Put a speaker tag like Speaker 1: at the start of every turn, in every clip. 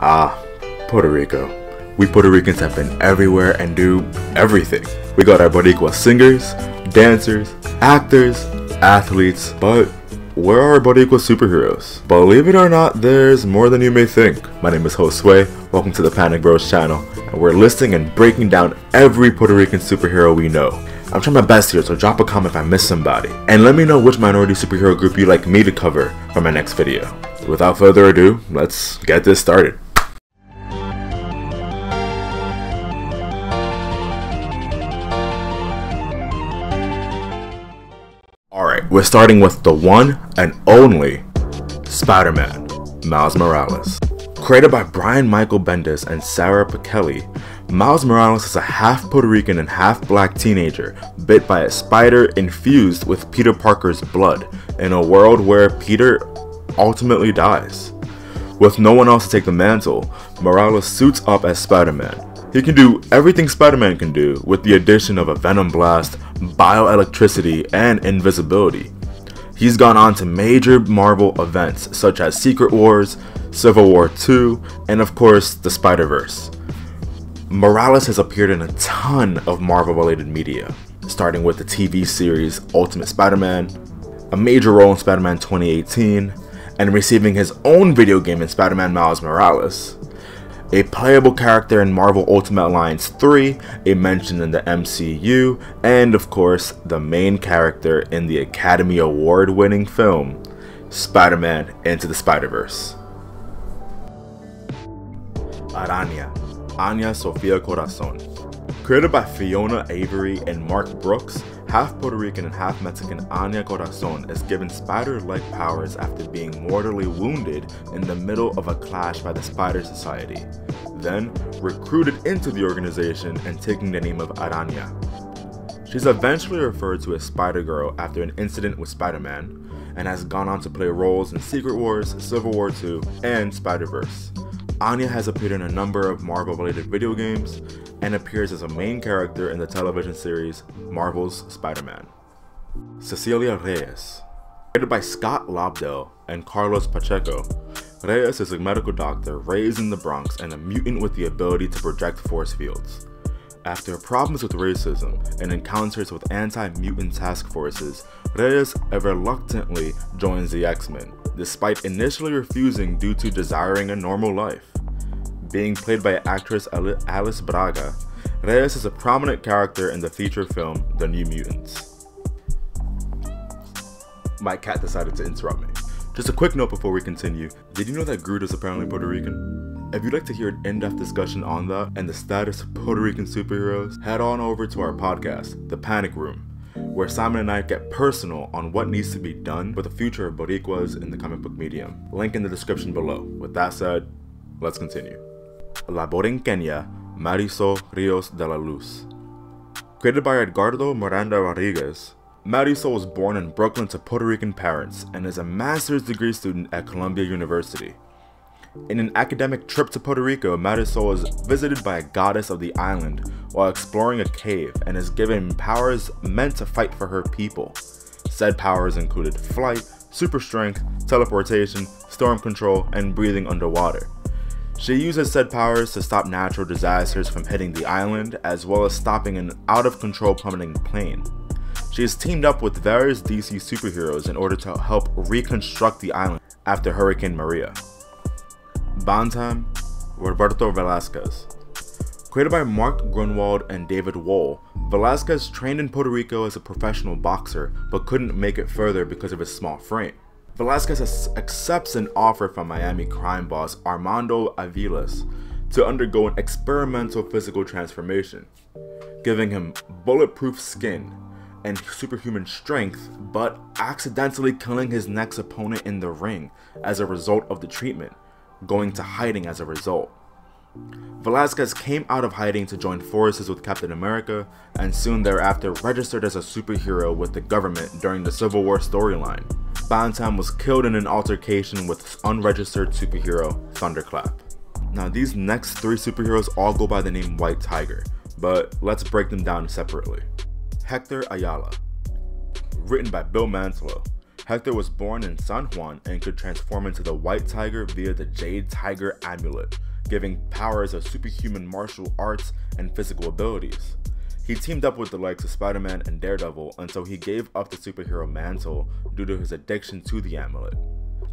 Speaker 1: Ah, Puerto Rico. We Puerto Ricans have been everywhere and do everything. We got our Boricua singers, dancers, actors, athletes, but where are our Boricua superheroes? Believe it or not, there's more than you may think. My name is Josue, welcome to the Panic Bros channel, and we're listing and breaking down every Puerto Rican superhero we know. I'm trying my best here, so drop a comment if I miss somebody, and let me know which minority superhero group you'd like me to cover for my next video. Without further ado, let's get this started. Alright, we're starting with the one and only Spider-Man, Miles Morales. Created by Brian Michael Bendis and Sarah Pichelli, Miles Morales is a half Puerto Rican and half black teenager bit by a spider infused with Peter Parker's blood in a world where Peter ultimately dies. With no one else to take the mantle, Morales suits up as Spider-Man. He can do everything Spider-Man can do with the addition of a venom blast, bioelectricity, and invisibility. He's gone on to major Marvel events such as Secret Wars, Civil War II, and of course the Spider-Verse. Morales has appeared in a ton of Marvel-related media, starting with the TV series Ultimate Spider-Man, a major role in Spider-Man 2018, and receiving his own video game in Spider-Man Miles Morales, a playable character in Marvel Ultimate Alliance 3, a mention in the MCU, and of course, the main character in the Academy Award-winning film, Spider-Man Into the Spider-Verse. Araña, Anya Sofia Corazon. Created by Fiona Avery and Mark Brooks, half Puerto Rican and half Mexican Anya Corazon is given spider-like powers after being mortally wounded in the middle of a clash by the Spider Society, then recruited into the organization and taking the name of Araña. She's eventually referred to as Spider-Girl after an incident with Spider-Man, and has gone on to play roles in Secret Wars, Civil War II, and Spider-Verse. Anya has appeared in a number of Marvel-related video games, and appears as a main character in the television series Marvel's Spider-Man. CECILIA Reyes. Created by Scott Lobdell and Carlos Pacheco, Reyes is a medical doctor raised in the Bronx and a mutant with the ability to project force fields. After problems with racism and encounters with anti-mutant task forces, Reyes reluctantly joins the X-Men, despite initially refusing due to desiring a normal life. Being played by actress Alice Braga, Reyes is a prominent character in the feature film The New Mutants. My cat decided to interrupt me. Just a quick note before we continue, did you know that Groot is apparently Puerto Rican? If you'd like to hear an in-depth discussion on that and the status of Puerto Rican superheroes, head on over to our podcast, The Panic Room, where Simon and I get personal on what needs to be done for the future of Boricuas in the comic book medium. Link in the description below. With that said, let's continue. La BORINQUENA, Marisol Rios de la Luz. Created by Edgardo Miranda-Rodriguez, Marisol was born in Brooklyn to Puerto Rican parents and is a master's degree student at Columbia University. In an academic trip to Puerto Rico, Marisol is visited by a goddess of the island while exploring a cave and is given powers meant to fight for her people. Said powers included flight, super strength, teleportation, storm control, and breathing underwater. She uses said powers to stop natural disasters from hitting the island, as well as stopping an out-of-control plummeting plane. She is teamed up with various DC superheroes in order to help reconstruct the island after Hurricane Maria. BANTAM, Roberto VELASQUEZ. Created by Mark Grunwald and David Wohl, VELASQUEZ trained in Puerto Rico as a professional boxer, but couldn't make it further because of his small frame. VELASQUEZ accepts an offer from Miami crime boss Armando Aviles to undergo an experimental physical transformation, giving him bulletproof skin and superhuman strength, but accidentally killing his next opponent in the ring as a result of the treatment, going to hiding as a result. VELASQUEZ came out of hiding to join forces with Captain America, and soon thereafter registered as a superhero with the government during the Civil War storyline. BANTAM was killed in an altercation with unregistered superhero Thunderclap. Now these next three superheroes all go by the name White Tiger, but let's break them down separately. Hector Ayala. Written by Bill Mantlo, Hector was born in San Juan and could transform into the White Tiger via the Jade Tiger amulet, giving powers of superhuman martial arts and physical abilities. He teamed up with the likes of Spider-Man and Daredevil until he gave up the superhero mantle due to his addiction to the amulet.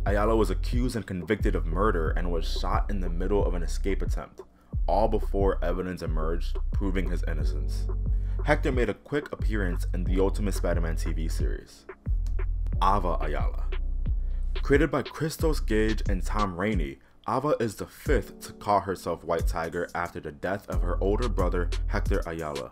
Speaker 1: Ayala was accused and convicted of murder and was shot in the middle of an escape attempt, all before evidence emerged proving his innocence. Hector made a quick appearance in the Ultimate Spider-Man TV series. Ava Ayala. Created by Christos Gage and Tom Rainey, Ava is the fifth to call herself White Tiger after the death of her older brother Hector Ayala.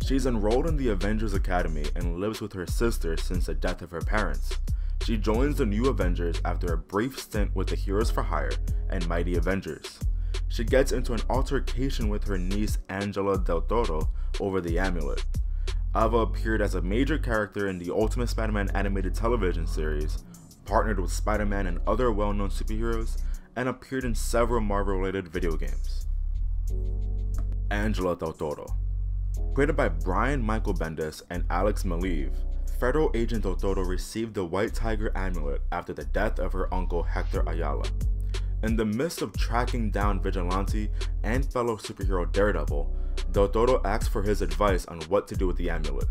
Speaker 1: She's enrolled in the Avengers Academy and lives with her sister since the death of her parents. She joins the New Avengers after a brief stint with the Heroes for Hire and Mighty Avengers. She gets into an altercation with her niece Angela Del Toro over the amulet. Ava appeared as a major character in the Ultimate Spider-Man animated television series, partnered with Spider-Man and other well-known superheroes, and appeared in several Marvel-related video games. Angela Del Toro. Created by Brian Michael Bendis and Alex Maleev, Federal Agent Del Toro received the White Tiger amulet after the death of her uncle Hector Ayala. In the midst of tracking down Vigilante and fellow superhero Daredevil, Del Toro asked for his advice on what to do with the amulet.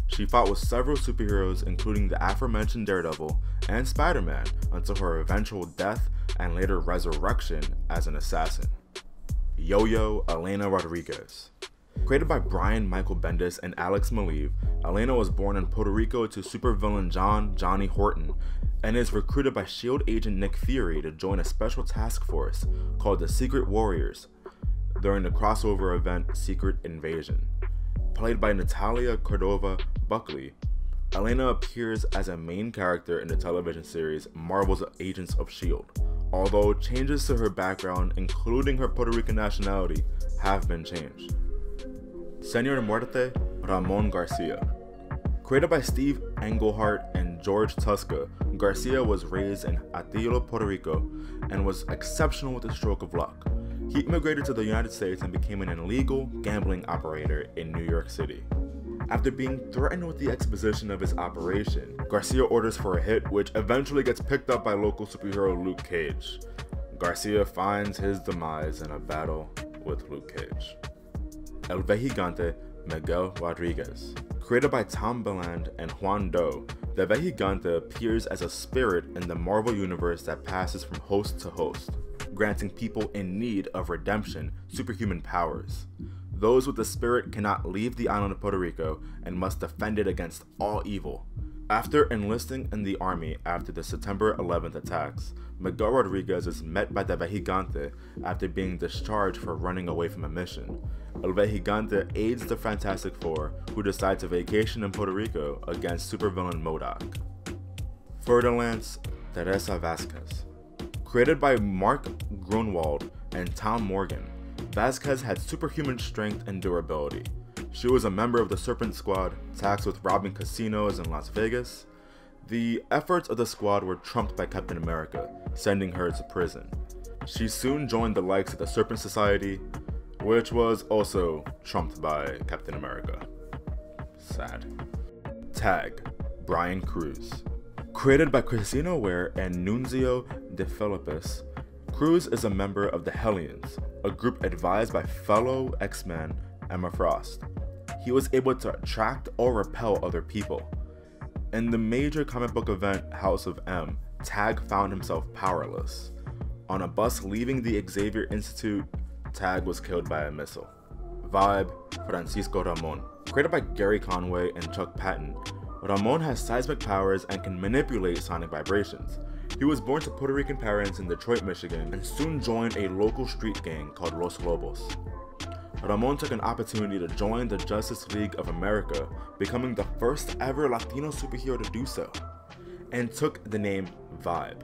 Speaker 1: She fought with several superheroes including the aforementioned Daredevil and Spider-Man until her eventual death and later resurrection as an assassin. Yo-Yo Elena Rodriguez. Created by Brian Michael Bendis and Alex Maleev, Elena was born in Puerto Rico to supervillain Johnny Horton and is recruited by S.H.I.E.L.D. agent Nick Fury to join a special task force called the Secret Warriors during the crossover event Secret Invasion. Played by Natalia Cordova Buckley, Elena appears as a main character in the television series Marvel's Agents of S.H.I.E.L.D., although changes to her background, including her Puerto Rican nationality, have been changed. Señor Muerte Ramon Garcia. Created by Steve Englehart and George Tuska, Garcia was raised in Atilo, Puerto Rico, and was exceptional with a stroke of luck. He immigrated to the United States and became an illegal gambling operator in New York City. After being threatened with the exposition of his operation, Garcia orders for a hit which eventually gets picked up by local superhero Luke Cage. Garcia finds his demise in a battle with Luke Cage. El Vejigante Miguel Rodriguez. Created by Tom Belland and Juan Doe, the Vejigante appears as a spirit in the Marvel Universe that passes from host to host, granting people in need of redemption superhuman powers. Those with the spirit cannot leave the island of Puerto Rico and must defend it against all evil. After enlisting in the army after the September 11th attacks, Miguel Rodriguez is met by the Vejigante after being discharged for running away from a mission. El Vejigante aids the Fantastic Four, who decide to vacation in Puerto Rico against supervillain MODOK. Fer-de-Lance Teresa Vasquez. Created by Mark Grunwald and Tom Morgan, Vasquez had superhuman strength and durability. She was a member of the Serpent Squad, tasked with robbing casinos in Las Vegas. The efforts of the squad were trumped by Captain America, sending her to prison. She soon joined the likes of the Serpent Society, which was also trumped by Captain America. Sad. Tag, Brian CRUZ. Created by Christina Ware and Nunzio De Filippis, CRUZ is a member of the Hellions, a group advised by fellow X-Man Emma Frost. He was able to attract or repel other people. In the major comic book event House of M, Tag found himself powerless. On a bus leaving the Xavier Institute, Tag was killed by a missile. Vibe, Francisco Ramon. Created by Gary Conway and Chuck Patton, Ramon has seismic powers and can manipulate sonic vibrations. He was born to Puerto Rican parents in Detroit, Michigan, and soon joined a local street gang called Los Lobos. Ramon took an opportunity to join the Justice League of America, becoming the first ever Latino superhero to do so, and took the name Vibe.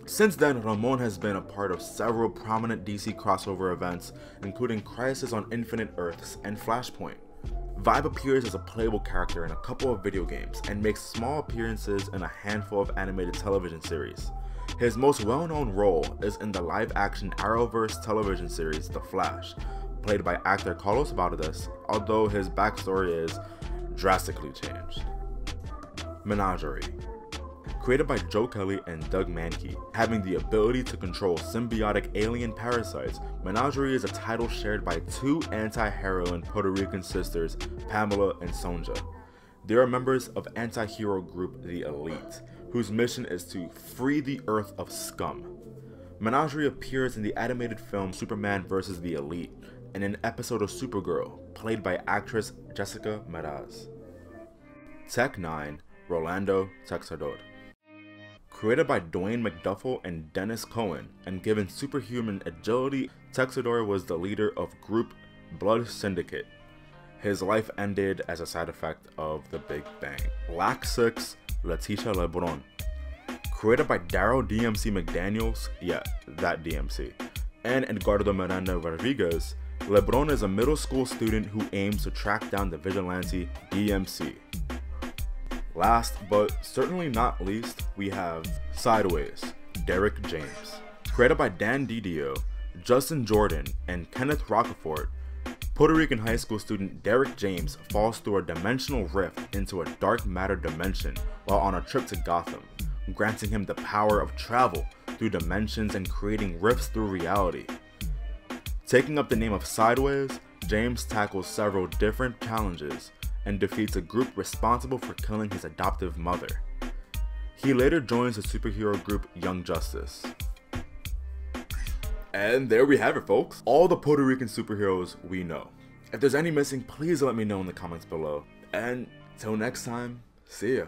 Speaker 1: Since then, Ramon has been a part of several prominent DC crossover events, including Crisis on Infinite Earths and Flashpoint. Vibe appears as a playable character in a couple of video games and makes small appearances in a handful of animated television series. His most well-known role is in the live-action Arrowverse television series The Flash, played by actor Carlos Bardas, although his backstory is drastically changed. Menagerie. Created by Joe Kelly and Doug Mankey. Having the ability to control symbiotic alien parasites, Menagerie is a title shared by two anti-heroine Puerto Rican sisters, Pamela and Sonja. They are members of anti-hero group The Elite, whose mission is to free the Earth of scum. Menagerie appears in the animated film Superman vs. The Elite, and an episode of Supergirl, played by actress Jessica Meraz. Tech 9, Rolando Texador. Created by Dwayne McDuffel and Dennis Cohen, and given superhuman agility, Texador was the leader of group Blood Syndicate. His life ended as a side effect of the Big Bang. Black 6, Leticia Lebron. Created by Daryl DMC McDaniels, yeah, that DMC, and Edgardo Miranda-Rodriguez, Lebron is a middle school student who aims to track down the vigilante DMC. Last but certainly not least, we have Sideways, Derek James. Created by Dan Didio, Justin Jordan, and Kenneth Rocafort, Puerto Rican high school student Derek James falls through a dimensional rift into a dark matter dimension while on a trip to Gotham, granting him the power of travel through dimensions and creating rifts through reality. Taking up the name of Sideways, James tackles several different challenges and defeats a group responsible for killing his adoptive mother. He later joins the superhero group Young Justice. And there we have it, folks. All the Puerto Rican superheroes we know. If there's any missing, please let me know in the comments below. And till next time, see ya.